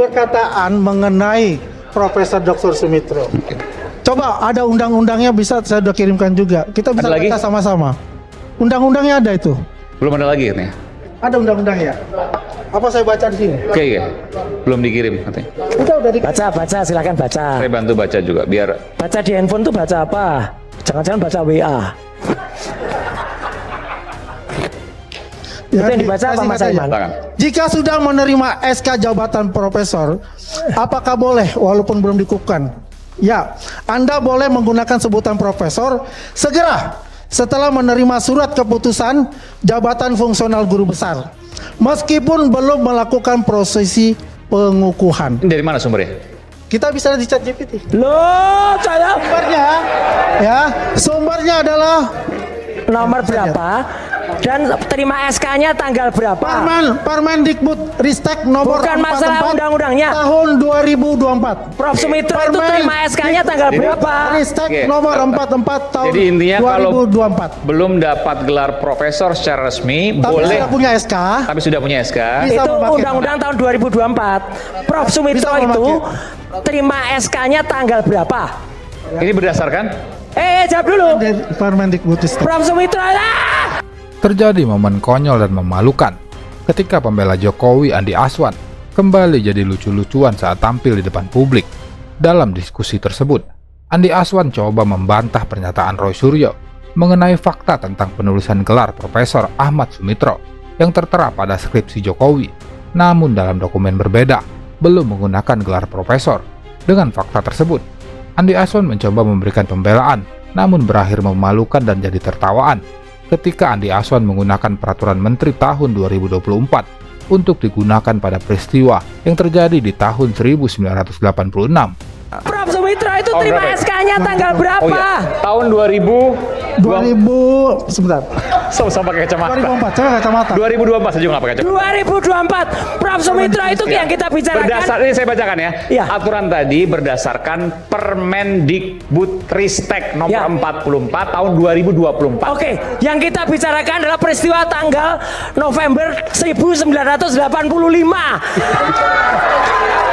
perkataan mengenai Profesor Dr. Sumitro. Coba ada undang-undangnya, bisa saya udah kirimkan juga. Kita bisa baca sama-sama. Undang-undangnya ada itu. Belum ada lagi katanya. Ada undang-undangnya. Apa saya baca di sini? Oke, ya. Belum dikirim katanya. Udah dikirim. Baca, silakan baca. Saya bantu baca juga biar. Baca di handphone tuh baca apa? Jangan-jangan baca WA. Itu yang dibaca apa Mas Aiman? Jika sudah menerima SK jabatan profesor, apakah boleh walaupun belum dikukuhkan? Ya, Anda boleh menggunakan sebutan profesor segera setelah menerima surat keputusan jabatan fungsional guru besar, meskipun belum melakukan prosesi pengukuhan. Ini dari mana sumbernya? Kita bisa di ChatGPT. Loh, saya Sumbernya, ya, sumbernya adalah nomor berapa dan terima SK-nya tanggal berapa? Permendikbud Ristek nomor Bukan masalah 44 undang-undangnya. tahun 2024. Prof Sumitro itu terima SK-nya tanggal berapa? Ristek nomor 44 tahun Jadi intinya 2024. kalau belum dapat gelar profesor secara resmi, Tapi boleh. sudah punya SK. Tapi sudah punya SK. Bisa Itu memakai. undang-undang tahun 2024. Prof Sumitro Bisa itu memakai. terima SK-nya tanggal berapa? Ini berdasarkan Jawab dulu. Permendikbud Ristek. Prof Sumitro. Terjadi momen konyol dan memalukan ketika pembela Jokowi Andi Aswan kembali jadi lucu-lucuan saat tampil di depan publik. Dalam diskusi tersebut, Andi Aswan coba membantah pernyataan Roy Suryo mengenai fakta tentang penulisan gelar Profesor Ahmad Sumitro yang tertera pada skripsi Jokowi, namun dalam dokumen berbeda, belum menggunakan gelar profesor. Dengan fakta tersebut, Andi Aswan mencoba memberikan pembelaan, namun berakhir memalukan dan jadi tertawaan ketika Andi Aswan menggunakan peraturan Menteri tahun 2024 untuk digunakan pada peristiwa yang terjadi di tahun 1986. Prof Sumitro itu terima SK-nya tanggal berapa? Oh iya, tahun 2000 sebentar. sama pakai kacamata. 2004, saya kacamata. 2024 saya juga nggak pakai kacamata. 2024. Prof Sumitro itu yang kita bicarakan. Ini saya bacakan ya. Iya. Aturan tadi berdasarkan Permendikbud Ristek nomor Ya. 44 tahun 2024. Oke, yang kita bicarakan adalah peristiwa tanggal November 1985.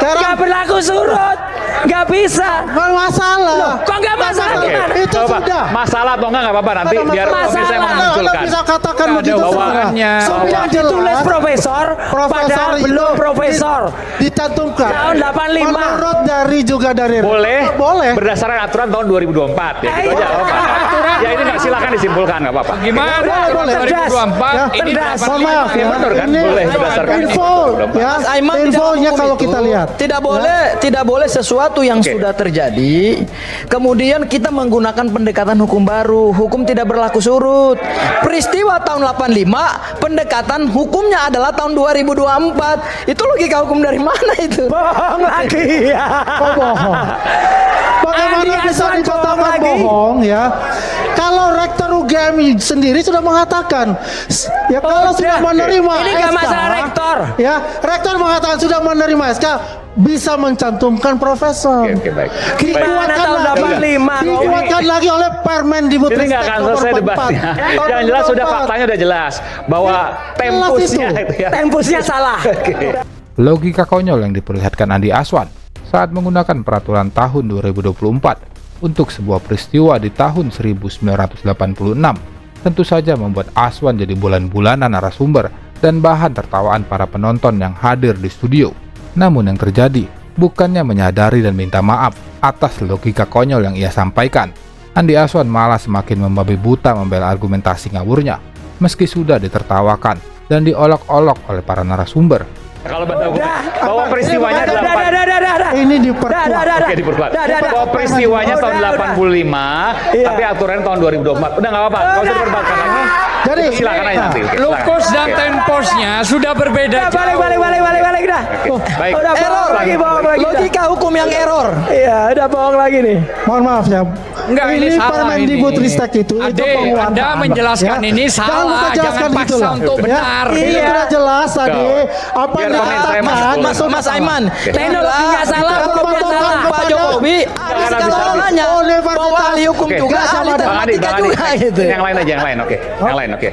Nggak berlaku surut, nggak bisa. Nggak masalah. Loh, kok nggak masalah? Oke, Gimana? Itu coba. sudah. Masalah atau enggak apa-apa nanti Nggak biar masalah. nanti saya Masalah. mengusulkan. Anda bisa katakan Nggak begitu ada saja. bawaannya. Sudah Ditulis profesor, padahal belum profesor. Dicantumkan. Tahun 85. Menurut dari Boleh, boleh. berdasarkan aturan tahun 2024 ya gitu aja nggak apa-apa. Ya ini nggak, silakan disimpulkan nggak apa-apa. Gimana? Boleh. 2024 Ya, ini mohon maaf ya. Benar kan? Ini Boleh berdasarkan info ya. Mas Aiman tidak Infonya menghukum kalau itu. kita lihat. Tidak boleh sesuatu yang Oke. sudah terjadi kemudian kita menggunakan pendekatan hukum baru. Hukum tidak berlaku surut. Peristiwa tahun 85 pendekatan hukumnya adalah tahun 2024. Itu logika hukum dari mana itu? Bohong lagi. Oh, bohong. Bagaimana Andi bisa Aswan dikatakan bohong lagi? bohong ya? Kalau rektor UGM sendiri sudah mengatakan, ya kalau sudah Udah. menerima Ini SK, nggak masalah rektor. Ya, rektor mengatakan sudah menerima SK, bisa mencantumkan profesor. Oke, baik. Gimana tahun 85? Dikuatkan lagi oleh Permendikbud Ini nggak akan selesai debatnya. Yang jelas sudah faktanya udah jelas bahwa tempusnya itu ya. Tempusnya salah. Logika konyol yang diperlihatkan Andi Aswan saat menggunakan peraturan tahun 2024 untuk sebuah peristiwa di tahun 1986 tentu saja membuat Aswan jadi bulan-bulanan narasumber dan bahan tertawaan para penonton yang hadir di studio. Namun yang terjadi bukannya menyadari dan minta maaf atas logika konyol yang ia sampaikan, Andi Aswan malah semakin membabi buta membela argumentasi ngawurnya meski sudah ditertawakan dan diolok-olok oleh para narasumber. Kalau bahwa peristiwanya Udah. Ini diperkuat. Oke, diperkuat. Bahwa peristiwanya tahun 85, Iya. tapi aturannya tahun 2024. Udah nggak apa-apa, nggak usah diperdebatkan lagi. Jadi Silakan aja nanti. Oke, Locus silakan. dan Oke. temposnya sudah berbeda. Balik dah. Baik. Udah bohong lagi udah. Logika hukum yang error. Iya, udah bohong lagi nih. mohon maaf ya. Enggak, ini salah Permendikbud ini. Ristek itu Ade, penguatan. Anda menjelaskan ini salah, Jangan jangan paksa gitu lah. untuk benar. Ini Iya. sudah jelas tadi. Apa Biar yang komen saya dikatakan masuk. Mas Aiman, Teknologinya salah, hukumnya salah. Pak Jokowi, ahli Jangan segala habis-habis. nanya, bahwa ahli hukum Oke. juga, ahli Bang Adi, matematika Bang Adi. juga gitu. Yang lain aja, yang lain. Oke. Yang lain, oke.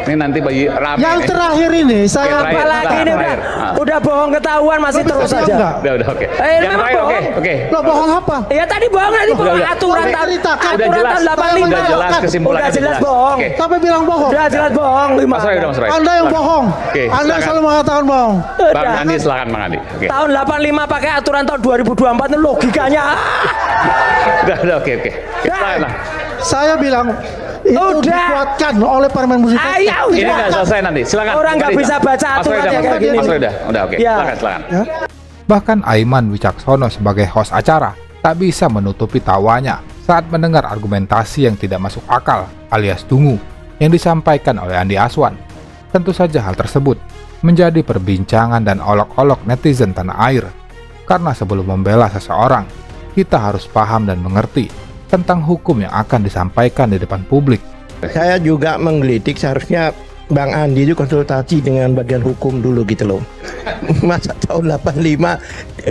Ini nanti bagi rame. Yang nih. terakhir ini saya terakhir. Apalagi ini Terakhir. udah bohong ketahuan masih Bisa terus diam aja. nggak? Udah, oke. Ini Yang memang terakhir, oke, bohong. oke. Lo bohong apa? Ya tadi bohong nanti Udah, bohong udah. aturan Udah tahun ceritakan. Udah jelas, tahun 85. udah jelas kesimpulannya. Udah jelas bohong. Oke. Tapi bilang bohong. Udah jelas bohong. Mas Roy, udah Mas Roy. Anda yang bohong. Oke, Anda yang silakan. selalu mengatakan bohong. Bang Andi, silakan Bang Andi. Oke. Tahun 85 pakai aturan tahun 2024 itu logikanya. Udah, oke. Silakan lah. Saya bilang itu Udah. dikuatkan oleh Permendikbud. Ayo, Ini udah. nggak selesai nanti. Silakan. Orang nggak Tadi, bisa baca Mas Roy aturan udah, yang kayak gini. Mas Roy udah, oke. Ya. Silakan. Ya. Bahkan Aiman Wicaksono sebagai host acara tak bisa menutupi tawanya saat mendengar argumentasi yang tidak masuk akal alias dungu yang disampaikan oleh Andi Aswan. Tentu saja hal tersebut menjadi perbincangan dan olok-olok netizen tanah air. Karena sebelum membela seseorang, kita harus paham dan mengerti tentang hukum yang akan disampaikan di depan publik. Saya juga menggelitik seharusnya Bang Andi itu konsultasi dengan bagian hukum dulu gitu loh. Masa tahun 85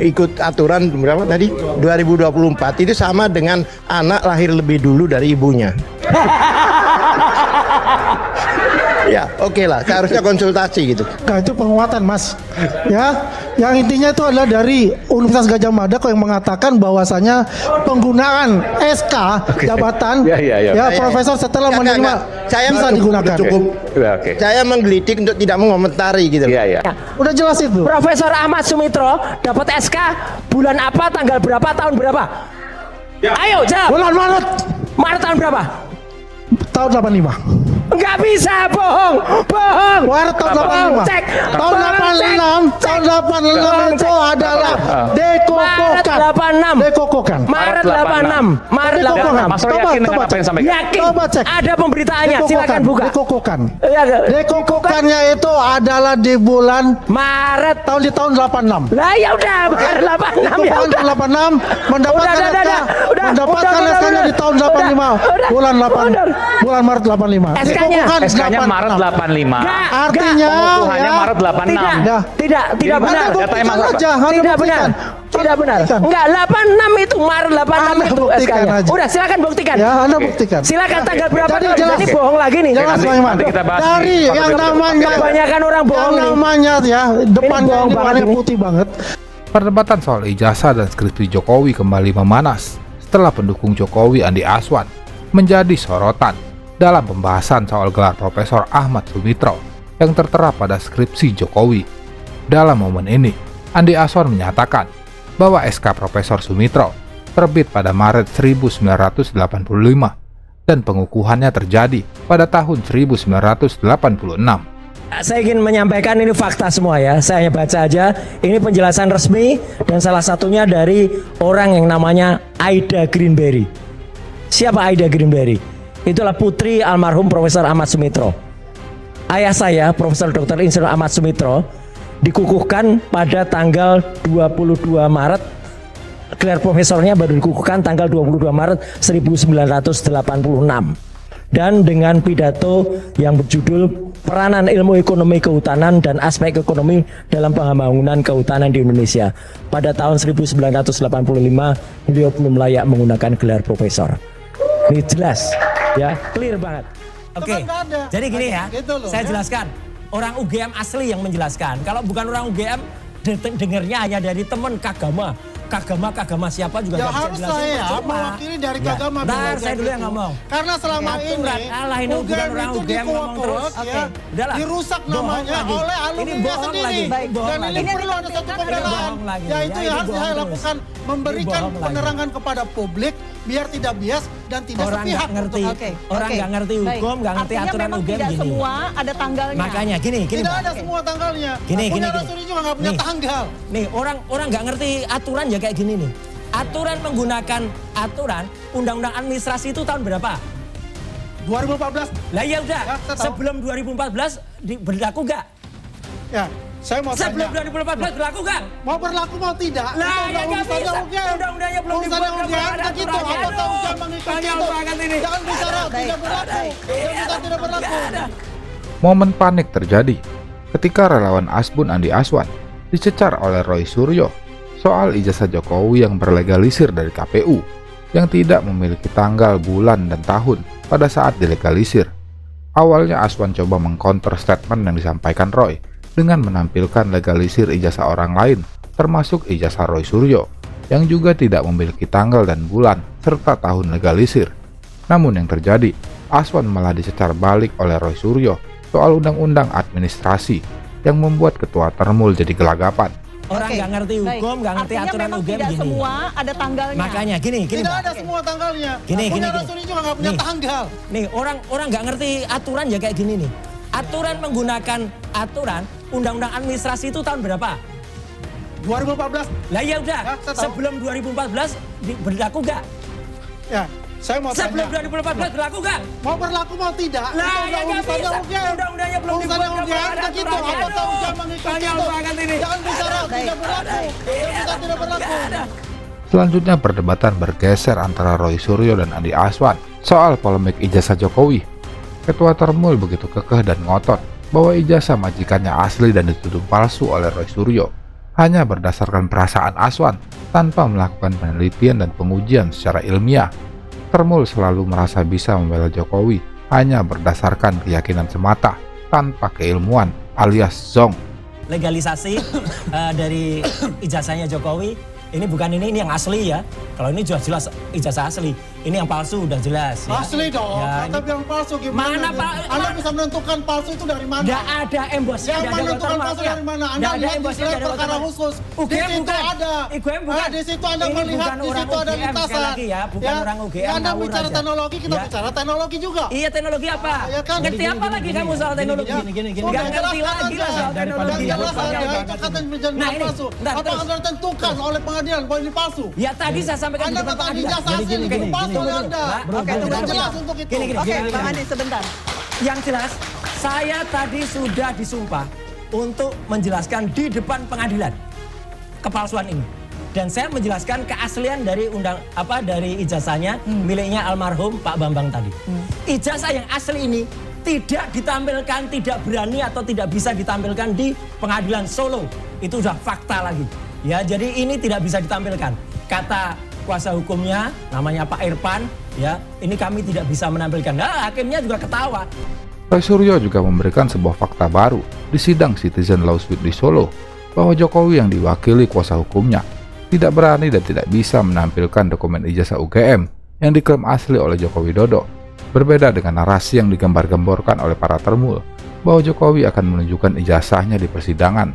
ikut aturan berapa tadi? 2024 itu sama dengan anak lahir lebih dulu dari ibunya. Ya, oke lah, seharusnya konsultasi gitu. Nah, itu penguatan, Mas. Ya, yang intinya itu adalah dari Universitas Gajah Mada kok yang mengatakan bahwasanya penggunaan SK jabatan Ya. profesor setelah Enggak, menerima enggak. Saya bisa udah digunakan. cukup. Udah, oke. Saya menggelitik untuk tidak mengomentari gitu. Iya. Udah jelas itu. Profesor Ahmad Sumitro dapat SK bulan apa, tanggal berapa, tahun berapa? Ayo jawab. Bulan Maret Maret tahun berapa? tahun 85. Enggak bisa, bohong. Maret tahun Bohong, 85. cek. Tahun Bohong, 86, tahun 86 Bohong, itu cek. adalah Maret dekokokan. 86. Dekokokan. Maret 86. Maret Dekokokan. 86. Mas Roy Coba, yakin dengan coba apa yang cek. disampaikan? Yakin. Coba cek. Ada pemberitaannya, Dekokokan. silakan buka. Dekokokan. Ya, Dekokokannya itu adalah di bulan Maret. di tahun 86. Lah ya udah, Maret 86 ya Dekokokan udah. tahun 86 mendapatkan Udah, mendapatkan udah, SK-nya di tahun 85 udah, bulan 8 udah. bulan Maret 85. SK-nya? SK-nya Maret 85. Enggak, Artinya Pengukuhannya ya, Maret 86. Dah. tidak benar. Anda Datanya buktikan Mas- aja, Anda Tidak benar. buktikan. Tidak benar. Buktikan. Enggak, 86 itu Maret 86 Anda itu buktikan SK-nya. aja. Udah silakan buktikan. Ya, Anda buktikan. Silakan tanggal berapa Jadi tahun. jelas. Ini bohong lagi nih. Jelas, Nanti- Bang Iman. nanti kita bahas Dari di yang part namanya Kebanyakan orang bohong yang nih. namanya ya depannya bohong ini banget warnanya ini. putih banget. Perdebatan soal ijazah dan skripsi Jokowi kembali memanas setelah pendukung Jokowi Andi Aswan menjadi sorotan dalam pembahasan soal gelar Profesor Ahmad Sumitro yang tertera pada skripsi Jokowi. Dalam momen ini, Andi Aswan menyatakan bahwa SK Profesor Sumitro terbit pada Maret 1985 dan pengukuhannya terjadi pada tahun 1986. Saya ingin menyampaikan ini fakta semua ya. Saya hanya baca aja. Ini penjelasan resmi dan salah satunya dari orang yang namanya Aida Greenberry. Siapa Aida Greenberry? Itulah putri almarhum Profesor Ahmad Sumitro. Ayah saya, Profesor Dr. Insinyur Ahmad Sumitro, dikukuhkan pada tanggal 22 Maret. Gelar profesornya baru dikukuhkan tanggal 22 Maret 1986. Dan dengan pidato yang berjudul Peranan Ilmu Ekonomi Kehutanan dan Aspek Ekonomi dalam Pembangunan Kehutanan di Indonesia. Pada tahun 1985, beliau belum layak menggunakan gelar profesor. Ini jelas, ya, clear banget. Oke, nggak ada. jadi gini ya, Gitu loh, saya ya. jelaskan. Orang UGM asli yang menjelaskan. Kalau bukan orang UGM, dengernya hanya dari teman Kagama. Kagama siapa juga Ya nggak bisa harus jelasin. saya Percuma. mewakili dari Ya. Kagama. Ntar belajar saya dulu yang gitu. ngomong. Karena selama Ya, ini aturan Allah ini bukan orang itu UGM ngomong terus. dikuak-kuak, ya, Udahlah. dirusak Bohong namanya lagi. oleh Ini alumninya bohong sendiri. lagi. Baik, bohong Dan ini lagi. perlu ada satu Ini pembelaan. bohong lagi. Ya itu Ya, ini yang harus bohong saya terus. lakukan, Ini memberikan bohong lagi. penerangan kepada publik biar tidak bias dan tidak Orang sepihak. nggak ngerti, untuk- orang nggak ngerti Baik. hukum, nggak ngerti Artinya aturan memang UGM tidak gini. semua ada tanggalnya. Makanya gini Tidak Pak. ada semua tanggalnya. Gini, Punya gini. Rasuri juga nggak punya Nih. tanggal. Nih orang nggak ngerti aturan ya kayak gini nih. Aturan menggunakan aturan undang-undang administrasi itu tahun berapa? 2014 Lah ya udah, Ya, saya tahu. sebelum 2014 berlaku nggak? ya saya mau Sebelum tanya. 2014 berlaku nggak? Mau berlaku mau tidak? Lah Itu ya nggak urusannya bisa. UGM. Undang-undangnya belum Urusannya dibuat, UGM, belum ada begitu. aturannya. Apakah Aduh, UGM mengikuti konyol itu? banget ini. Jangan bicara tidak berlaku. Jangan bicara tidak berlaku. Nggak ada. Momen panik terjadi ketika relawan Asbun Andi Aswan dicecar oleh Roy Suryo soal ijazah Jokowi yang berlegalisir dari KPU yang tidak memiliki tanggal, bulan, dan tahun pada saat dilegalisir. Awalnya Aswan coba mengcounter statement yang disampaikan Roy dengan menampilkan legalisir ijazah orang lain, termasuk ijazah Roy Suryo, yang juga tidak memiliki tanggal dan bulan, serta tahun legalisir. Namun yang terjadi, Aswan malah dicecar balik oleh Roy Suryo soal undang-undang administrasi yang membuat ketua Termul jadi gelagapan. Orang nggak ngerti hukum, nggak ngerti Artinya aturan memang UGM tidak gini. semua ada tanggalnya. Makanya gini Tidak Pak. ada semua tanggalnya. Gini. Rasuni juga nggak punya Nih. tanggal. Nih orang nggak ngerti aturan ya kayak gini nih. Aturan menggunakan aturan undang-undang administrasi itu tahun berapa? 2014. Lah ya udah, Ya, saya tahu. sebelum 2014 berlaku nggak? Ya, saya mau Sebelum tanya. 2014 berlaku nggak? Mau berlaku mau tidak? Lah Itu ya nggak urusannya bisa. UGM. Undang-undangnya belum dibuat, Urusannya nggak UGM ada begitu. aturannya. Apa tahu Aduh, UGM mengikuti konyol itu? banget ini. Jangan bicara tidak berlaku. Jangan bicara tidak berlaku. Nggak ada. Selanjutnya perdebatan bergeser antara Roy Suryo dan Andi Aswan soal polemik ijazah Jokowi. Ketua Termul begitu kekeh dan ngotot bahwa ijazah majikannya asli dan dituduh palsu oleh Roy Suryo hanya berdasarkan perasaan Aswan tanpa melakukan penelitian dan pengujian secara ilmiah. Termul selalu merasa bisa membela Jokowi hanya berdasarkan keyakinan semata tanpa keilmuan alias zong. Legalisasi dari ijazahnya Jokowi ini bukan ini yang asli ya. Kalau ini jelas ijazah asli. Ini yang palsu udah jelas. Ya. Asli dong. Ya, Tapi yang palsu gimana? Mana, Pak? Anda bisa menentukan palsu itu dari mana? Nggak ada embosnya, Yang nggak ada menentukan watermark palsu ya. dari mana? Anda Nggak ada lihat di embosnya, slide nggak ada perkara watermark. khusus. Di UGM situ bukan. ada. UGM bukan. Di situ Anda Ini melihat bukan di orang situ ada UGM, sekali lintasan. lagi ya, bukan orang UGM, Anda ngawur bicara aja. teknologi, kita Ya. bicara teknologi juga. Iya teknologi apa? Ya kan? Ngerti apa lagi kamu soal teknologi? Nggak ngerti lagi lah soal teknologi. Jelas Oke, ada. oke. Itu kata menjadi Nah, ini, palsu. bentar, Apa terus. Anda tentukan oleh pengadilan bahwa ini palsu? Ya tadi saya sampaikan di Anda depan katakan pengadilan. ijazah asli itu palsu oleh Anda. Oke, tunggu, Sudah tunggu. jelas untuk itu. Gini, Oke, Bang Andi sebentar. Yang jelas, saya tadi sudah disumpah untuk menjelaskan di depan pengadilan kepalsuan ini. Dan saya menjelaskan keaslian dari dari ijazahnya miliknya almarhum Pak Bambang tadi. Ijazah yang asli ini tidak ditampilkan, tidak berani atau tidak bisa ditampilkan di pengadilan Solo. Itu sudah fakta lagi. Ya, jadi ini tidak bisa ditampilkan. Kata kuasa hukumnya namanya Pak Irfan, ya, ini kami tidak bisa menampilkan. Nah, hakimnya juga ketawa. Roy Suryo juga memberikan sebuah fakta baru di sidang Citizen Lawsuit di Solo bahwa Jokowi yang diwakili kuasa hukumnya tidak berani dan tidak bisa menampilkan dokumen ijazah UGM yang diklaim asli oleh Joko Widodo. Berbeda dengan narasi yang digembar-gemborkan oleh para Termul bahwa Jokowi akan menunjukkan ijazahnya di persidangan.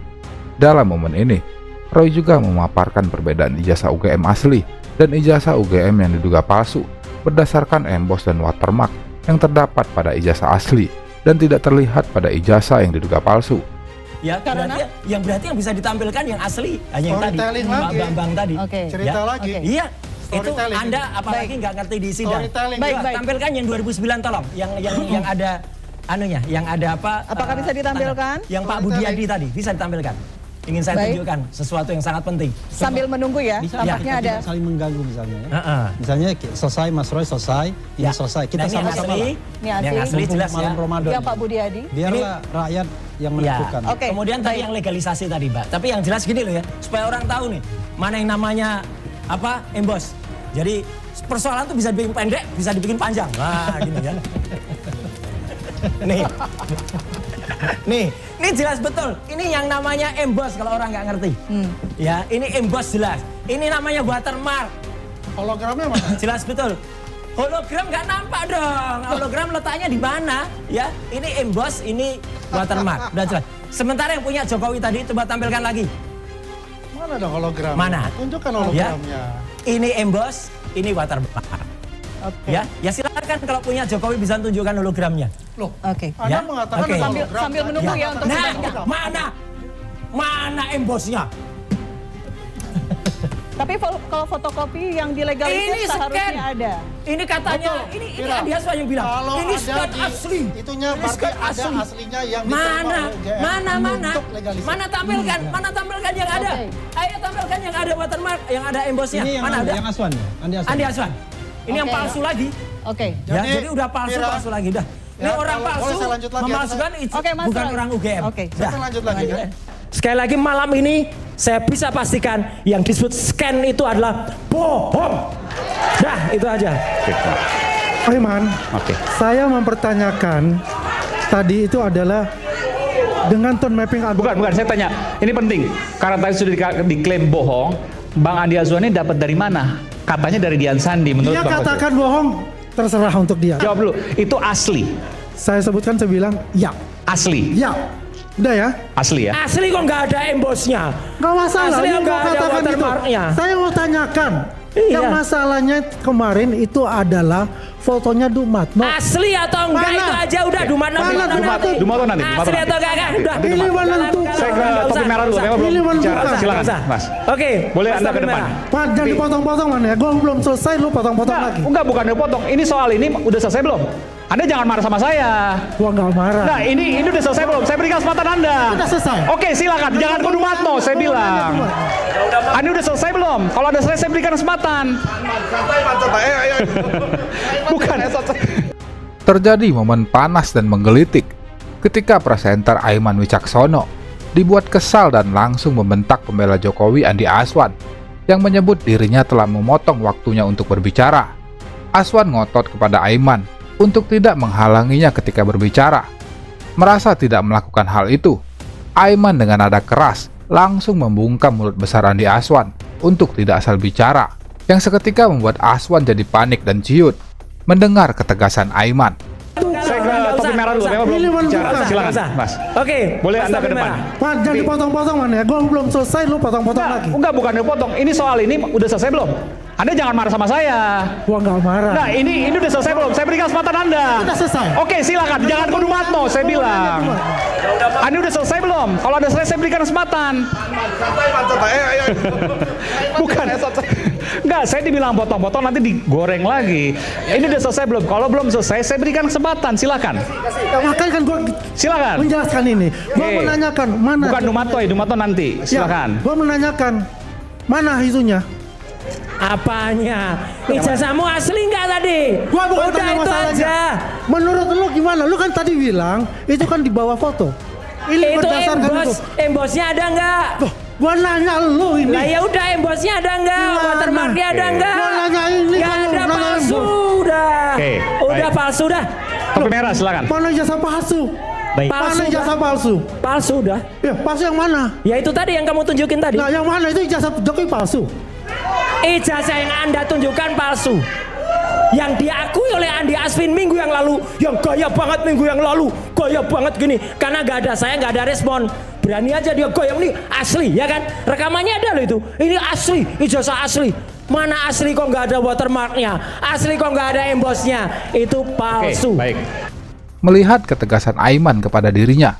Dalam momen ini, Roy juga memaparkan perbedaan ijazah UGM asli dan ijazah UGM yang diduga palsu berdasarkan embos dan watermark yang terdapat pada ijazah asli dan tidak terlihat pada ijazah yang diduga palsu. Ya, Karena? berarti yang bisa ditampilkan yang asli, hanya yang tadi, Storytelling Pak lagi. Bambang tadi. Oke. Cerita Ya. lagi. Oke. Iya, itu Storytelling. Anda apalagi nggak ngerti di sidang. Storytelling. Baik, Coba baik. tampilkan yang 2009 tolong, yang ada anunya, yang ada apa? Apakah bisa ditampilkan? Yang Pak Budiadi tadi bisa ditampilkan. Ingin saya Baik. tunjukkan sesuatu yang sangat penting. Sambil menunggu ya, Bisa tampaknya kita ada. tidak saling mengganggu misalnya ya. Heeh. Misalnya selesai Mas Roy selesai, ini Ya. selesai. Nah, Kita ini sama-sama asli, lah. Ini yang asli. asli jelas ya. Malam Ramadan. Ya Pak Budiadi. Biarlah rakyat yang Ya. menentukan. Oke. Kemudian tadi yang legalisasi tadi, Mbak. Tapi yang jelas gini loh ya, supaya orang tahu nih mana yang namanya embos. Jadi persoalan tuh bisa dibikin pendek, bisa dibikin panjang. Wah, gini ya. Nih jelas betul. Ini yang namanya embos kalau orang nggak ngerti. Ya, ini embos jelas. Ini namanya watermark. Hologramnya mana? Jelas betul. Hologram nggak nampak dong. Hologram letaknya di mana? Ya, ini embos, ini watermark. Udah jelas. Sementara yang punya Jokowi tadi coba tampilkan lagi. Mana ada hologram? Mana? Tunjukkan hologramnya. Ini embos, ini watermark. Oke. Ya silakan kalau punya Jokowi bisa tunjukkan hologramnya. Loh, Oke. Anda Ya, mengatakan oke. ada Sambil- hologram sambil tadi. menunggu ya untuk Nah, sidang. mana embosnya? Tapi kalau fotokopi yang dilegalisir Ini seharusnya scan. ada. Ini katanya, Betul, ini Mira. Andi Aswan yang bilang. Kalau Ini ada scan di asli. itunya Ini berarti scan ada asli. aslinya yang diterima Mana? oleh UGM Mana? untuk legalisir. Mana tampilkan? Mana tampilkan yang ada? Oke. Ayo tampilkan yang ada watermark, yang ada embosnya. Ini yang Mana ada? Yang Aswan ya? Andi Aswan. Andi Aswan. Ini yang Oke. palsu lagi. Oke. Ya, jadi udah Mira, palsu lagi udah. Ini ya, orang kalau palsu boleh saya lanjut lagi, memalsukan Oke, Mas bukan Roy. orang UGM. Oke. Dah. Saya lanjut lagi ya. Sekali lagi malam ini saya bisa pastikan yang disebut scan itu adalah bohong. Dah, itu aja. Iman, Oke. saya mempertanyakan tadi itu adalah dengan tone mapping Bukan, saya tanya. Ini penting. Karena tadi sudah diklaim bohong, Bang Andi Azwan ini dapat dari mana? Katanya dari Dian Sandi menurut Dia Bang katakan bohong, terserah untuk dia. Jawab dulu. Itu asli. Saya sebutkan, saya bilang ya. Asli. Ya. Udah ya? Asli ya. Asli kok nggak ada embosnya. Gak masalah, Asli lu nggak mau ada katakan itu. watermarknya. Saya mau tanyakan. Iya. Yang masalahnya kemarin itu adalah fotonya Dumatno. Asli atau enggak Mana? itu aja udah Dumatno. Mana Dumatno? Dumatno nanti. Asli atau enggak udah. Ini menentukan. Saya ke topi merah dulu. Memang Ini belum bicara. menentukan. Silakan, Mas. Oke. Boleh Mas Anda ke topi depan. merah. Pak, jangan dipotong-potong mana ya? Gue belum selesai, lu potong-potong lagi. Enggak, bukan dipotong. Ini soal ini udah selesai belum? Anda jangan marah sama saya. Gua nggak marah. Nah, ini udah selesai belum? Saya berikan kesempatan Anda. Udah selesai. Oke, silakan. Jangan ke Dumatno, saya bilang. Anda udah selesai belum? Kalau Anda selesai, saya berikan kesempatan. Bukan. Terjadi momen panas dan menggelitik ketika presenter Aiman Wicaksono dibuat kesal dan langsung membentak pembela Jokowi Andi Azwan yang menyebut dirinya telah memotong waktunya untuk berbicara. Azwan ngotot kepada Aiman untuk tidak menghalanginya ketika berbicara. Merasa tidak melakukan hal itu, Aiman dengan nada keras langsung membungkam mulut besar Andi Azwan untuk tidak asal bicara, yang seketika membuat Azwan jadi panik dan ciut mendengar ketegasan Aiman. Saya ke topi merah dulu. Memang Ini belum bicara. menentukan. Silakan, Usah. Mas. Oke. Boleh Mas Anda topi ke depan. merah. Pak, jangan dipotong-potong mana ya? Gue belum selesai, lu potong-potong lagi. Enggak, bukan dipotong. Ini soal ini udah selesai belum? Anda jangan marah sama saya. Gua nggak marah. Nah, ini udah selesai belum? Saya berikan kesempatan Anda. Udah selesai. Oke, silakan. Jangan ke Dumatno, saya bilang. Anda udah selesai belum? Kalau Anda selesai, saya berikan kesempatan. Bukan. Enggak, saya dibilang potong-potong nanti digoreng lagi. Ini udah selesai belum? Kalau belum selesai, saya berikan kesempatan. Silakan. Makanya kan gue Silakan. menjelaskan ini. Gue Oke. menanyakan mana. Bukan Dumatno, ya Dumatno nanti. Silakan. Gue menanyakan mana itunya. Apanya? Ijazahmu asli nggak tadi? Gua bukan Udah tanya itu masalahnya. aja. Menurut lu gimana? Lu kan tadi bilang itu kan di bawah foto. Ini Itu berdasarkan embos, itu. embosnya ada nggak? Loh, gua nanya lu ini. Lah ya udah embosnya ada nggak? Gimana? Watermarknya ada nggak? Gua nanya ini Nggak kalau ada nanya palsu embos. udah. Oke, Udah baik. palsu dah. Topi merah, silakan. Mana ijazah palsu? Palsu Mana dah. ijazah palsu? Palsu udah. Ya, palsu yang mana? Ya itu tadi yang kamu tunjukin tadi. Nah, yang mana itu ijazah Jokowi palsu? Ijazah yang Anda tunjukkan palsu. Yang diakui oleh Andi Aswin minggu yang lalu, yang gaya banget minggu yang lalu, gaya banget gini, karena nggak ada saya, nggak ada respon, berani aja dia gaya ini asli, ya kan? Rekamannya ada loh itu, ini asli, ijazah asli. Mana asli kok nggak ada watermarknya, asli kok nggak ada embosnya, itu Oke, palsu. baik. Melihat ketegasan Aiman kepada dirinya,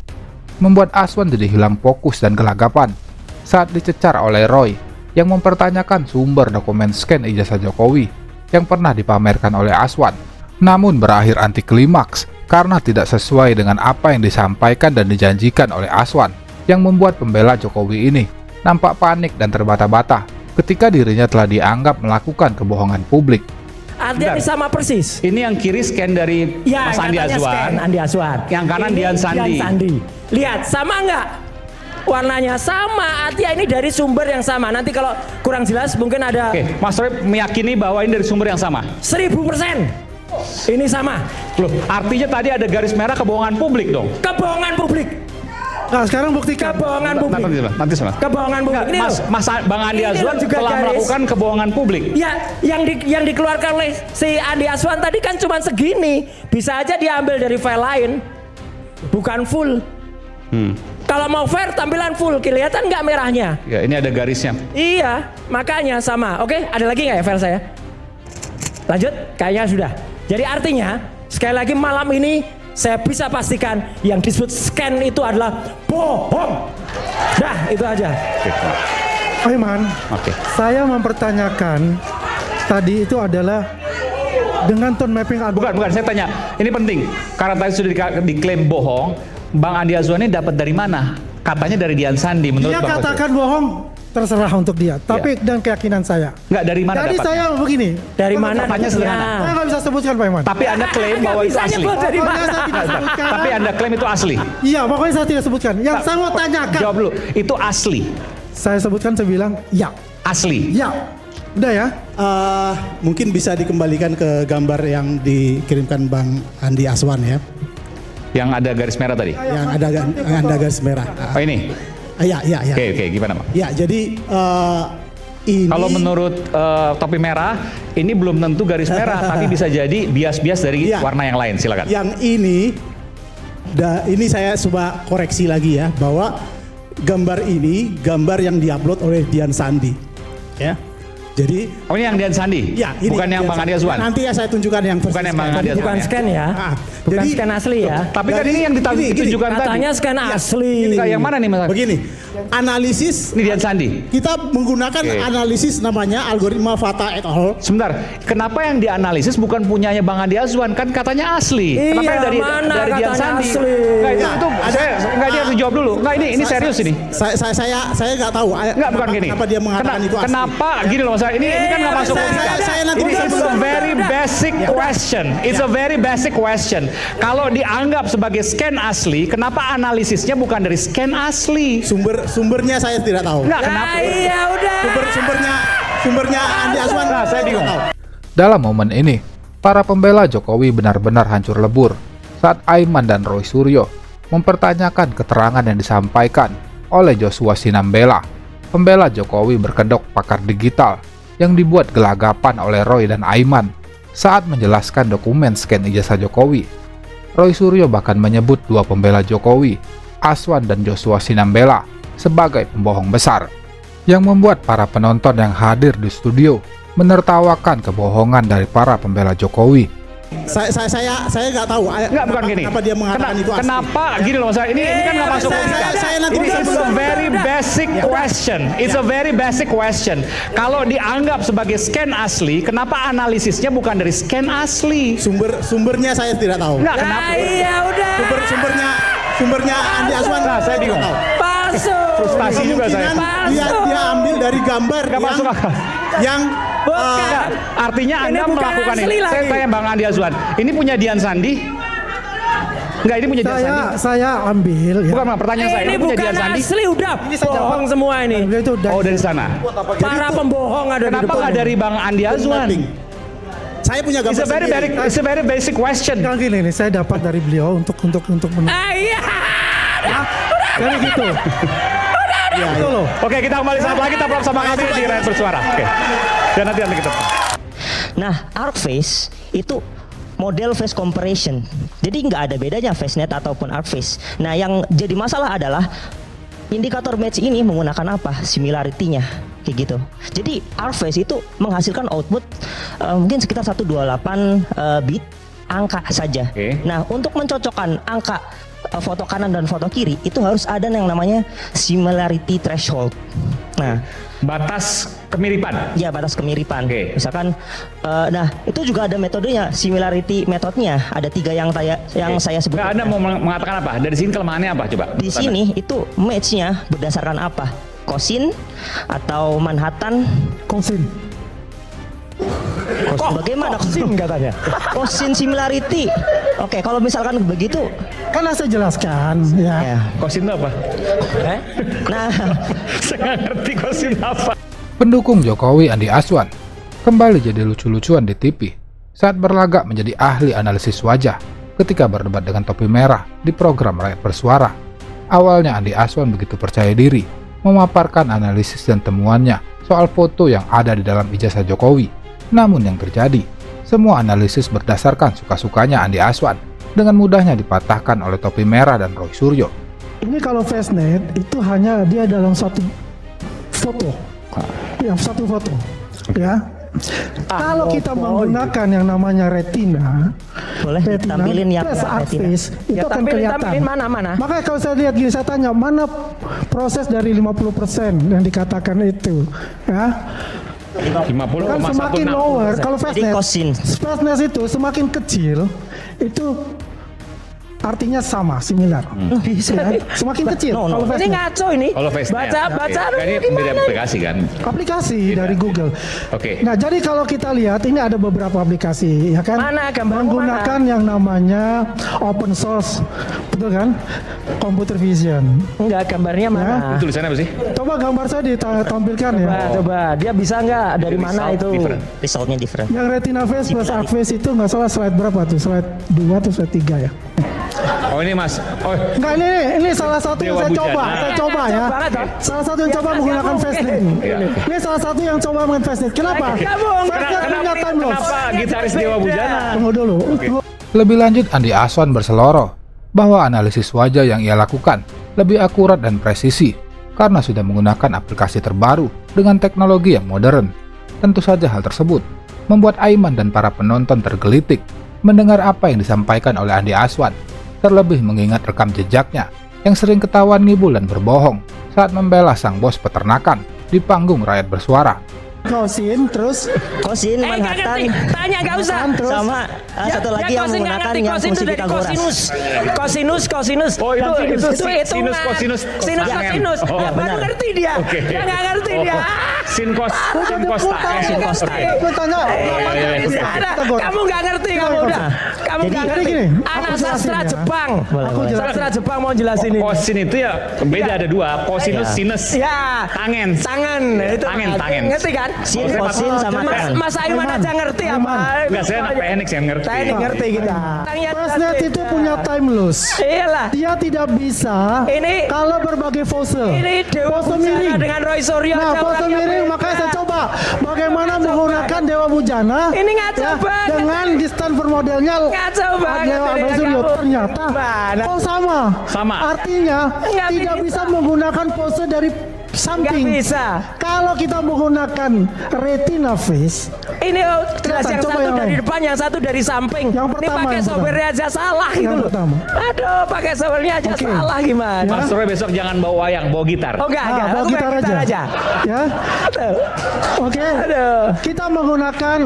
membuat Azwan jadi hilang fokus dan gelagapan saat dicecar oleh Roy yang mempertanyakan sumber dokumen scan ijazah Jokowi yang pernah dipamerkan oleh Azwan, namun berakhir anti klimaks karena tidak sesuai dengan apa yang disampaikan dan dijanjikan oleh Azwan, yang membuat pembela Jokowi ini nampak panik dan terbata-bata ketika dirinya telah dianggap melakukan kebohongan publik. Artinya Bentar. sama persis. Ini yang kiri scan dari Ya, Mas Andi katanya Azwan. scan Andi Azwan. Yang kanan Ini Dian Sandi. Lihat, sama nggak? Warnanya sama, artinya ini dari sumber yang sama. Nanti kalau kurang jelas mungkin ada Oke, Mas Roy meyakini bahwa ini dari sumber yang sama. 1000%. Ini sama. Loh, artinya tadi ada garis merah kebohongan publik dong. Kebohongan publik. Nah, sekarang buktikan. Kebohongan publik. Nanti sana. Kebohongan publik. Ini loh. Bang Andi Ini Azwan loh juga telah garis. melakukan kebohongan publik. Ya, yang dikeluarkan oleh si Andi Azwan tadi kan cuma segini. Bisa aja diambil dari file lain. Bukan full. Kalau mau fair tampilan full, kelihatan nggak merahnya? Ya, ini ada garisnya. Iya, makanya sama. Oke, ada lagi nggak ya file saya? Lanjut, kayaknya sudah. Jadi artinya, sekali lagi malam ini saya bisa pastikan yang disebut scan itu adalah bohong. Dah, itu aja. Aiman, Oke. saya mempertanyakan tadi itu adalah dengan tone mapping Bukan, saya tanya. Ini penting. Karena tadi sudah diklaim bohong, Bang Andi Azwan ini dapat dari mana? Katanya dari Dian Sandi menurut Dia Bang katakan bohong, terserah untuk dia. Tapi dan keyakinan saya. Enggak, dari mana Jadi dapatnya? saya begini. Dari mana? Pertanyaan sederhana. Saya nggak bisa sebutkan Pak Iman. Tapi Anda klaim bahwa itu Bisa asli. nyebut dari Pokoknya mana? saya tidak sebutkan. Tapi Anda klaim itu asli. Iya, pokoknya saya tidak sebutkan. Yang saya mau tanyakan. Jawab dulu, itu asli. Saya sebutkan, saya bilang ya. Asli. Ya. Udah ya. Mungkin bisa dikembalikan ke gambar yang dikirimkan Bang Andi Azwan ya. Yang ada garis merah tadi. yang ada garis merah. Oh ini. Ya. Oke, gimana, Pak? Ya, jadi ini Kalau menurut topi merah, ini belum tentu garis merah, tapi bisa jadi bias-bias dari Iya. warna yang lain. Silakan. yang ini saya coba koreksi lagi ya, bahwa gambar ini gambar yang diupload oleh Dian Sandi. Ya. Jadi Oh, ini yang Dian Sandi? ya, ini Bukan yang Dian Bang Sandi. Andi Azwan? Nanti ya saya tunjukkan yang versi Bukan yang Bang scan. Andi Azwan. Bukan ya? scan ya. Ah, Bukan jadi- scan asli ya. Tapi kan ini yang Gini. ditunjukkan tadi. Katanya scan asli. Ini yang mana nih, Mas? Begini, analisis Ini Dian Sandi. kita menggunakan Oke. analisis namanya algoritma Fata et al. Sebentar, kenapa yang dianalisis bukan punyanya Bang Andi Azwan? Kan katanya asli. Iya, Kenapa yang dari mana Dian katanya Sandi? asli? Nggak, Ya, dia harus jawab dulu. Nggak, ini serius ini. Saya nggak tahu. Nggak, bukan gini. Kenapa dia mengatakan itu asli? Kenapa gini loh, ini kan nggak masuk logika. saya nanti Ini bisa is a very basic question. It's a very basic question. Kalau dianggap sebagai scan asli, kenapa analisisnya bukan dari scan asli? Sumbernya saya tidak tahu. Nggak, kenapa? Iya udah. Sumbernya Andi Azwan. Nah, saya bingung. Dalam momen ini, para pembela Jokowi benar-benar hancur lebur saat Aiman dan Roy Suryo mempertanyakan keterangan yang disampaikan oleh Joshua Sinambela, pembela Jokowi berkedok pakar digital yang dibuat gelagapan oleh Roy dan Aiman saat menjelaskan dokumen scan ijazah Jokowi. Roy Suryo bahkan menyebut dua pembela Jokowi, Azwan dan Joshua Sinambela, sebagai pembohong besar, yang membuat para penonton yang hadir di studio menertawakan kebohongan dari para pembela Jokowi. Saya nggak tahu. Nggak, bukan gini. Kenapa dia mengatakan itu asli? Kenapa gini loh, ini kan nggak masuk logika. saya nanti Ini bisa is a very basic question. It's a very basic question. Kalau dianggap sebagai scan asli, kenapa analisisnya bukan dari scan asli? Sumbernya saya tidak tahu. Nggak, kenapa? Iya udah. Sumbernya Andi Azwan. Nah, saya bingung. Palsu. Frustasi juga saya. Kemungkinan dia ambil dari gambar Nggak masuk akal. yang Nggak, artinya Ini Anda bukan melakukan asli ini. Saya lagi. tanya Bang Andi Azwan, ini punya Dian Sandi? Enggak, ini punya Dian Sandi. Saya ambil ya. Bukan, Bang, pertanyaan saya. Ini Ini punya bukan Dian Sandi? asli udah. Bohong semua ini. Itu dari Oh, dari sana. Para pembohong ada di Kenapa depan. nggak dari Bang Andi Azwan? saya punya gambar sendiri. It's a very basic question. Kan gini nih, saya dapat dari beliau untuk Iya. Jadi gitu. Itu loh. Oke, kita kembali saat lagi kita bersama kami di Rakyat Bersuara. Oke. Dan nanti kita. Nah, ArcFace itu model face comparison. Jadi nggak ada bedanya FaceNet ataupun ArcFace. Nah, yang jadi masalah adalah indikator match ini menggunakan apa? Similarity-nya. Kayak gitu. Jadi ArcFace itu menghasilkan output mungkin sekitar 128 bit angka saja. Oke. Nah, untuk mencocokkan angka foto kanan dan foto kiri itu harus ada yang namanya similarity threshold. Nah, Batas kemiripan. ya batas kemiripan. Oke. Misalkan, nah itu juga ada metodenya, similarity metodenya. Ada 3 yang saya Nggak, sebutkan. Anda mau mengatakan apa? Dari sini kelemahannya apa? Coba. Di sini itu match-nya berdasarkan apa? Kosin atau Manhattan? Kosin. Bagaimana Kosin katanya. kosin similarity? Oke, kalau misalkan begitu, Kan saya jelaskan ya. ya. Kosin itu apa? Nah, Saya nggak ngerti kosin apa. Pendukung Jokowi Andi Azwan kembali jadi lucu-lucuan di TV saat berlagak menjadi ahli analisis wajah ketika berdebat dengan topi merah di program Rakyat Bersuara. Awalnya Andi Azwan begitu percaya diri memaparkan analisis dan temuannya soal foto yang ada di dalam ijazah Jokowi. Namun yang terjadi, semua analisis berdasarkan suka-sukanya Andi Azwan dengan mudahnya dipatahkan oleh topi merah dan Roy Suryo. Ini kalau FaceNet itu hanya dia dalam satu foto. Ya, satu foto. Ya. Kalau kita menggunakan yang namanya retina, boleh ditampilin yang plus retina. ArcFace, itu Ya, akan tampilin kelihatan. mana. Makanya kalau saya lihat gini, saya tanya mana proses dari 50% yang dikatakan itu, ya. 50,16. Kan semakin lower kalau Jadi FaceNet, kosin. FaceNet itu semakin kecil, itu artinya sama, similar. Bisa. Ya, semakin kecil No, kalau Ini FaceNet. ngaco ini. Kalau face-nya. Baca Oke. Ini beda aplikasi kan? Aplikasi dari Google. Oke. Nah, jadi kalau kita lihat ini ada beberapa aplikasi, ya kan? Mana gambarmu menggunakan yang namanya open source, betul kan? Computer vision. Enggak, gambarnya mana? Itu tulisannya apa sih? Coba gambar saya ditampilkan ya. Coba, dia bisa nggak dari mana itu? Different. Resultnya different. Yang retina face plus ArcFace itu nggak salah slide berapa tuh? Slide 2 atau slide 3 ya? Oh ini Mas. Oh, Enggak, ini salah satu yang Dewa saya coba. Bujana. Saya coba ya. Salah satu yang coba menggunakan FaceNet. Ini salah satu yang coba menggunakan FaceNet. Kenapa? kenapa gitaris Dewa Bujana? Tunggu dulu. Lebih lanjut, Andi Aswan berseloroh bahwa analisis wajah yang ia lakukan lebih akurat dan presisi karena sudah menggunakan aplikasi terbaru dengan teknologi yang modern. Tentu saja hal tersebut membuat Aiman dan para penonton tergelitik mendengar apa yang disampaikan oleh Andi Aswan, terlebih mengingat rekam jejaknya yang sering ketahuan ngibul dan berbohong saat membela sang bos peternakan di panggung Rakyat Bersuara. Kosin, terus Kosin, Manhattan, Tanya nggak usah. sama satu lagi yang menggunakan yang fungsi Pitagoras. Kosinus. Oh, itu hitungan. sinus Kosinus. Oh, Ya, baru ngerti dia. Oke. Dia nggak ngerti dia. Sin cosine. gue tanya. Kamu nggak ngerti kamu udah. Kamu nggak Jadi, ngerti. gini, Anak aku jelasin sastra ya. Jepang. Aku jelasin. Sastra Jepang mau jelasin ini. Kosin itu ya beda ada dua. Kosinus, sinus. Ya. Tangan. Tangan. Itu Tangan. Ngerti kan? Sin, kosin, sama tangan. Mas Aiman aja ngerti apa? Enggak, saya anak teknik, saya ngerti. Teknik ngerti kita. FaceNet itu punya time loss. Iyalah. Dia tidak bisa Ini- kalau berbagai pose. Ini Dewa Pose Bujana miring. dengan Roy Suryo. Nah, aja pose orangnya miring beda. makanya saya coba bagaimana menggunakan Dewa Bujana Ini ngaco banget. dengan distant modelnya Ngaco banget Dewa ini Suryo. kamu. Ternyata Mana? oh sama. Sama. Artinya Nggak tidak bisa. bisa menggunakan pose dari Nggak samping. bisa. Kalau kita menggunakan retina face, Ini jelas yang coba satu yang dari lain. depan, yang satu dari samping. Yang Ini pertama, pakai yang software aja salah gitu Yang loh. pertama. Aduh, pakai softwarenya aja Oke. salah gimana? Mas Roy besok jangan bawa wayang, bawa gitar. Oh enggak, bawa aku gitar main aja. Ya, Aduh. oke. Aduh. Kita menggunakan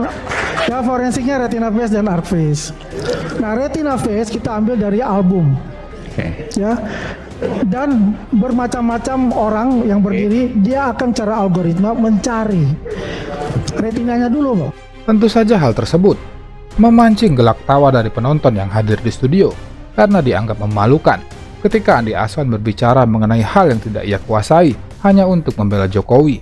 ya forensiknya retina face dan arc face. Nah, retina face kita ambil dari album. Ya. Dan bermacam-macam orang yang berdiri, dia akan cara algoritma mencari retinanya dulu, Bang. Tentu saja hal tersebut memancing gelak tawa dari penonton yang hadir di studio karena dianggap memalukan ketika Andi Aswan berbicara mengenai hal yang tidak ia kuasai hanya untuk membela Jokowi.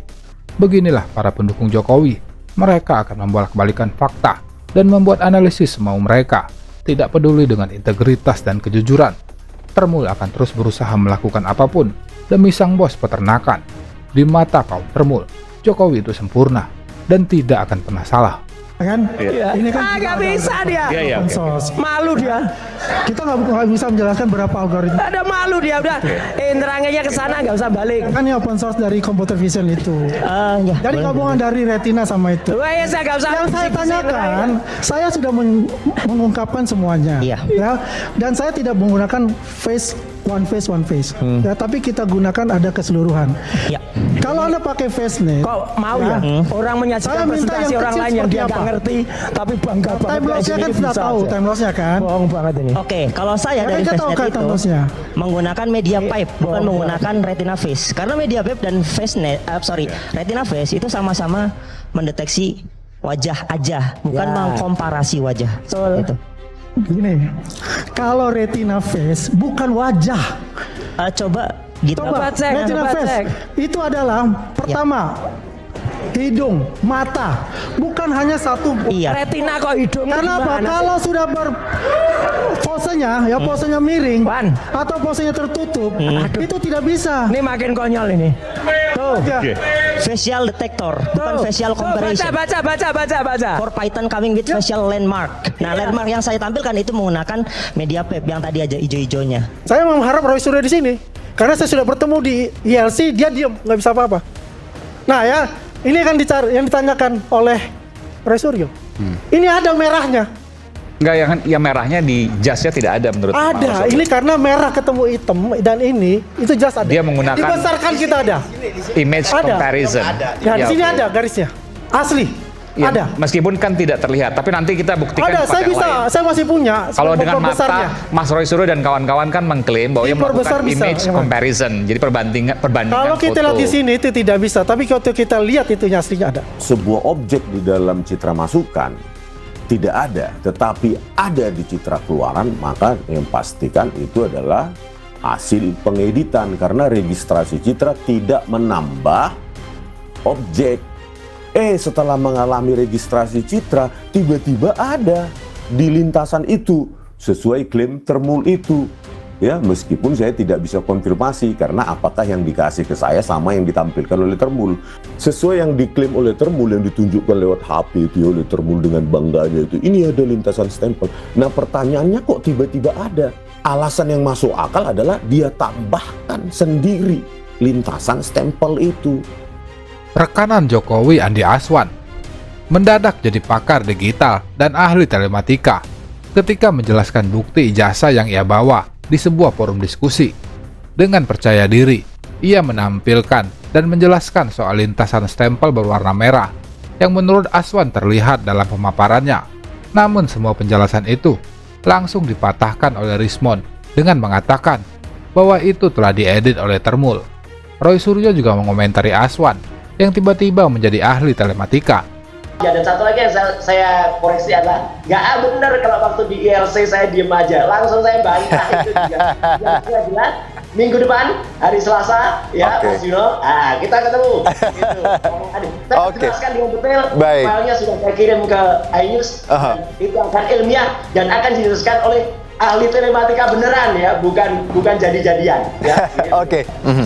Beginilah para pendukung Jokowi, mereka akan membolak-balikan fakta dan membuat analisis semau mereka, tidak peduli dengan integritas dan kejujuran. Termul akan terus berusaha melakukan apapun demi sang bos peternakan. Di mata kaum Termul, Jokowi itu sempurna dan tidak akan pernah salah. Kan? Iya. Ini kan Nggak bisa dia. Iya, iya. open source. Malu dia. Kita nggak bisa menjelaskan berapa algoritma. Ada malu dia udah. Nerangannya ke sana nggak usah balik. Kan ini open source dari computer vision itu. Ya, Jadi boleh. gabungan dari retina sama itu. Wah, ya saya nggak usah. Yang saya pusing-pusing tanyakan, saya sudah mengungkapkan semuanya. Iya. Ya, dan saya tidak menggunakan one face. Ya, tapi kita gunakan ada keseluruhan. Ya. Kalau Anda pakai FaceNet, Kok mau ya? Orang Saya menyajikan minta presentasi yang orang kecil lain yang seperti dia nggak apa? ngerti, tapi bangga banget. time loss-nya Ini kan sudah bisa tahu, aja. time loss-nya kan. Bohong banget ini. Oke, kalau saya Ya, dari kita tahu FaceNet kan itu tambusnya. menggunakan media pipe, bukan menggunakan retina face. Karena media pipe dan retina face itu sama-sama mendeteksi wajah aja, bukan Ya. mengkomparasi wajah. Betul. Gitu. Gini, kalau retina face bukan wajah. Coba gitu. Coba cek, retina coba face cek. itu adalah pertama hidung, mata, bukan hanya satu. Iya. Retina kok hidung. Karena apa? gimana sih? Kalau sudah posenya, ya posenya miring Wan. atau posenya tertutup, itu tidak bisa. Ini makin konyol ini. Tuh. Ya. Facial detector, bukan Tuh. facial Tuh, comparison. baca. For Python coming with facial landmark. Nah, landmark yang saya tampilkan itu menggunakan media pipe yang tadi aja hijau-hijaunya. Saya mengharap Roy Suryo di sini, karena saya sudah bertemu di ILC, dia diam, nggak bisa apa-apa. Nah ya, ini kan yang ditanyakan oleh Roy Suryo. Ini ada merahnya. Enggak, yang merahnya di jasnya tidak ada menurut Pak Ada, Roy. ini karena merah ketemu hitam dan ini itu jelas ada. Dia menggunakan- Dibesarkan kita ada. Image Ada. comparison. Nah, di Ya, sini oke. ada garisnya. Asli. Ya, Ada. Meskipun kan tidak terlihat, tapi nanti kita buktikan Ada, di tempat saya yang bisa, lain. saya masih punya. Kalau dengan besarnya. mata, Mas Roy Suryo dan kawan-kawan kan mengklaim bahwa ia Diperbesar melakukan bisa, image ya, Mas. comparison. Jadi perbandingan Kalau kita foto. lihat di sini itu tidak bisa, tapi kalau kita lihat itu aslinya ada. Sebuah objek di dalam citra masukan tidak ada, tetapi ada di citra keluaran, maka yang pastikan itu adalah hasil pengeditan karena registrasi citra tidak menambah objek. Setelah mengalami registrasi citra, tiba-tiba ada di lintasan itu sesuai klaim Termul itu. Ya, meskipun saya tidak bisa konfirmasi karena apakah yang dikasih ke saya sama yang ditampilkan oleh Termul. Sesuai yang diklaim oleh Termul, yang ditunjukkan lewat HP itu oleh Termul dengan bangganya itu, ini ada lintasan stempel. Nah, pertanyaannya kok tiba-tiba ada? Alasan yang masuk akal adalah dia tambahkan sendiri lintasan stempel itu. Rekanan Jokowi Andi Aswan mendadak jadi pakar digital dan ahli telematika ketika menjelaskan bukti ijazah yang ia bawa di sebuah forum diskusi. Dengan percaya diri, ia menampilkan dan menjelaskan soal lintasan stempel berwarna merah yang menurut Aswan terlihat dalam pemaparannya. Namun semua penjelasan itu langsung dipatahkan oleh Rismond dengan mengatakan bahwa itu telah diedit oleh Termul. Roy Suryo juga mengomentari Aswan yang tiba-tiba menjadi ahli telematika. Ya, dan satu lagi yang saya koreksi adalah nggak benar kalau waktu di ILC saya diem aja, langsung saya bantah itu juga. Yang jelas minggu depan hari Selasa ya, Mas Yuno, kita ketemu. Gitu. Saya jelaskan dengan detail, filenya sudah saya kirim ke iNews, itu akan ilmiah dan akan dijelaskan oleh ahli telematika beneran ya, bukan jadi-jadian. Ya.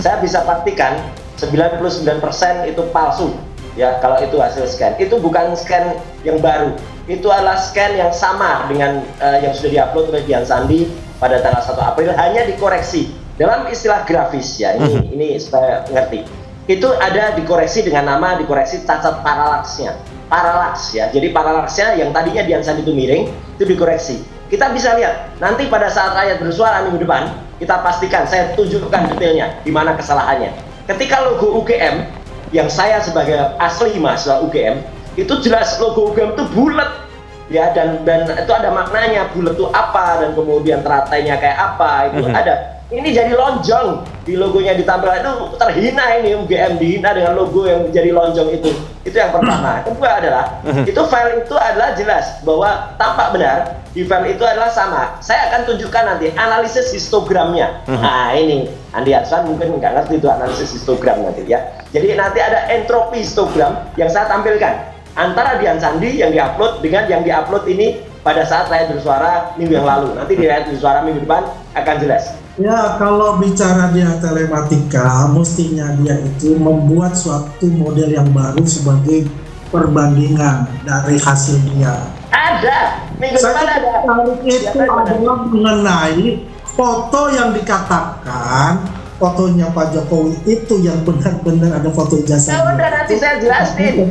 Saya bisa pastikan 99% itu palsu. Ya, kalau itu hasil scan, itu bukan scan yang baru, itu adalah scan yang sama dengan yang sudah diupload oleh Dian Sandi pada tanggal 1 April, hanya dikoreksi dalam istilah grafis ya, ini supaya ngerti. Itu ada dikoreksi dengan nama, dikoreksi cacat paralaksnya, paralaks ya. Jadi paralaksnya yang tadinya Dian Sandi itu miring, itu dikoreksi. Kita bisa lihat nanti pada saat rakyat bersuara minggu depan, kita pastikan, saya tunjukkan detailnya di mana kesalahannya. Ketika logo UGM yang saya sebagai asli mahasiswa UGM, itu jelas logo UGM itu bulat ya, dan itu ada maknanya, bulat itu apa, dan kemudian teratainya kayak apa, itu ada. Ini jadi lonjong di logonya ditampilkan, itu terhina, ini UGM dihina dengan logo yang jadi lonjong itu yang pertama. Kedua adalah itu file itu adalah jelas bahwa tampak benar di file itu adalah sama. Saya akan tunjukkan nanti analisis histogramnya. Nah, ini Andi Aswan mungkin nggak ngerti itu analisis histogram nanti ya. Jadi nanti ada entropi histogram yang saya tampilkan antara Dian Sandi yang diupload dengan yang diupload ini pada saat rakyat bersuara minggu yang lalu. Nanti di rakyat bersuara minggu depan akan jelas. Ya, kalau bicara dia telematika, mestinya dia itu membuat suatu model yang baru sebagai perbandingan dari hasil dia. Ada, minggu depan ada. Itu adalah mengenai foto yang dikatakan fotonya Pak Jokowi itu yang benar-benar ada foto ijazah. Ya udah, nanti saya jelasin.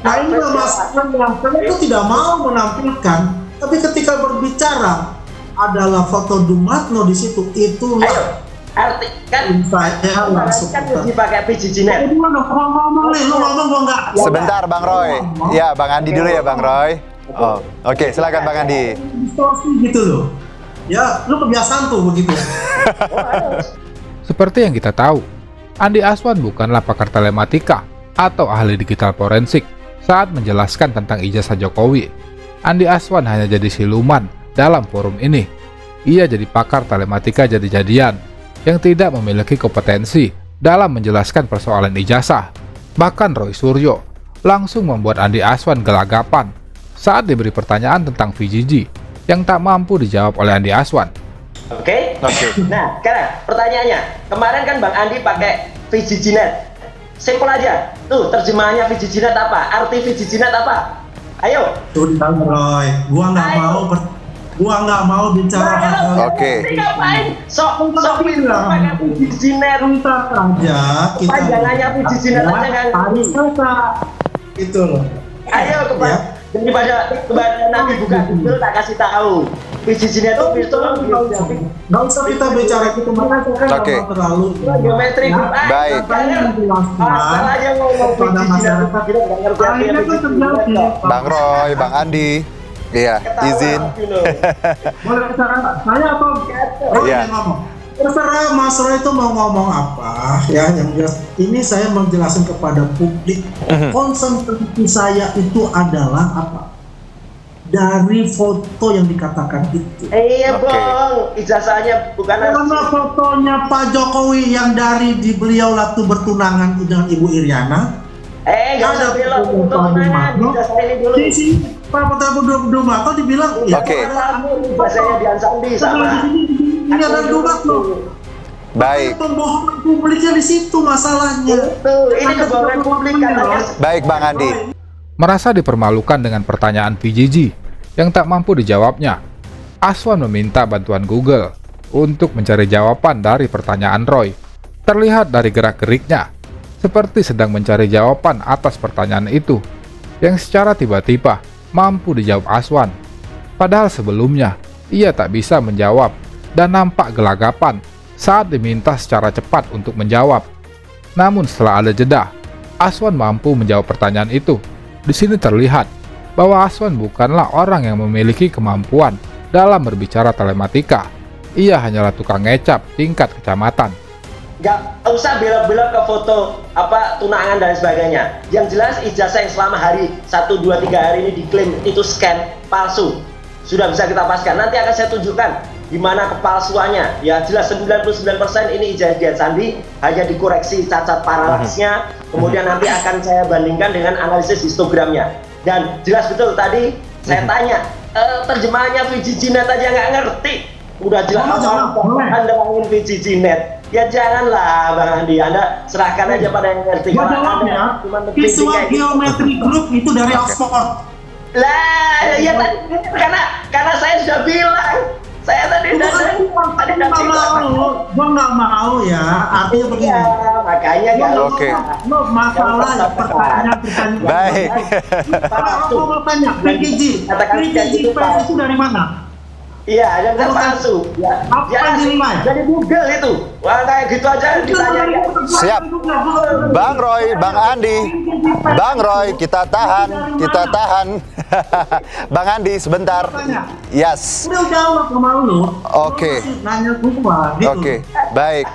Nah, ini masalahnya, karena itu tidak mau menampilkan, tapi ketika berbicara adalah foto Dumatno di situ, itulah. Ayo, arti kan saya langsung kan dipakai PJJ-net. Sebentar Bang Roy. Ya, Bang Andi dulu ya Bang Roy. Oh, oke, silakan Bang Andi. Distorsi gitu loh. Ya, lu kebiasaan tuh begitu. Seperti yang kita tahu, Andi Aswan bukanlah pakar telematika atau ahli digital forensik saat menjelaskan tentang ijazah Jokowi. Andi Aswan hanya jadi siluman dalam forum ini. Ia jadi pakar telematika jadi-jadian yang tidak memiliki kompetensi dalam menjelaskan persoalan ijazah. Bahkan Roy Suryo langsung membuat Andi Aswan gelagapan saat diberi pertanyaan tentang VGG yang tak mampu dijawab oleh Andi Aswan. Oke. Nah, sekarang pertanyaannya, kemarin kan Bang Andi pakai VGG-net. Simpel aja. Tuh, terjemahannya VGG-net apa? Arti VGG-net apa? Ayo. Tuh, Bang Roy, gua nggak mau bicara hal-hal. Oke. Ngapain? Sok pintar pakai VGG-net. Entar aja kita. Panjangannya VGG-net aja kan. Itu loh. Ayo daripada nanti buka Google tak kasih tahu. VGG-net itu virtual. Nggak usah kita bicara itu, Oke. terlalu geometri. Baik. Asal aja ngomong VGG-net. Akhirnya itu terjadi. Bang Roy, Bang Andi. Iya, izin. Boleh bicara saya atau Iya. ngomong? Terserah Mas Roy itu mau ngomong apa ya, yang jelas ini saya menjelaskan kepada publik. Konsentrasi saya itu adalah apa? Dari foto yang dikatakan itu. Iya Bang, ijazahnya bukan karena fotonya Pak Jokowi yang dari di beliau waktu bertunangan dengan Ibu Iriana. Nggak ada belok untuk tunangan, ijazah ini dulu. Pak Prabowo 2024 kok dibilang ya Oke. Bahasanya Dian Sandi sama. ini ada debat loh. Baik. Pembohongan publiknya di situ masalahnya. Ini kebohongan publik katanya. Baik Bang Andi. Merasa dipermalukan dengan pertanyaan PJJ yang tak mampu dijawabnya, Aswan meminta bantuan Google untuk mencari jawaban dari pertanyaan Roy. Terlihat dari gerak-geriknya, seperti sedang mencari jawaban atas pertanyaan itu, yang secara tiba-tiba mampu dijawab Aswan. Padahal sebelumnya, ia tak bisa menjawab dan nampak gelagapan saat diminta secara cepat untuk menjawab. Namun setelah ada jeda, Aswan mampu menjawab pertanyaan itu. Di sini terlihat bahwa Aswan bukanlah orang yang memiliki kemampuan dalam berbicara telematika. Ia hanyalah tukang ngecap tingkat kecamatan. Nggak usah belok-belok ke foto tunangan dan sebagainya. Yang jelas ijazah yang selama hari 1, 2, 3 hari ini diklaim itu scan palsu. Sudah bisa kita pastikan. Nanti akan saya tunjukkan di mana kepalsuannya. Ya jelas 99% ini ijazah Dian Sandi, hanya dikoreksi cacat paralaksnya. Kemudian nanti akan saya bandingkan dengan analisis histogramnya. Dan jelas betul tadi saya tanya, terjemahannya VGG.net aja nggak ngerti. Udah jelas Anda ngomongin VGG.net. Ya janganlah Bang Andi, Anda serahkan aja pada yang ngerti. Jawabnya, visual geometry group itu dari Oxford. Lah, ya tadi karena saya sudah bilang. Saya tadi Gua nggak mau ya, artinya begini. Ya, makanya Oke. Masalah pertanyaan. Baik. Kalau mau tanya, PJJ itu dari mana? Iya, yang palsu. Ya, apa dinilai? Dari Google itu. Wah, kayak gitu aja ditanya. Siap. Bang Roy, Bang Andi. Bang Roy, kita tahan. Bang Andi, sebentar. Yes. Udah jawab sama lu. Oke. Nanya gua gitu. Oke, baik.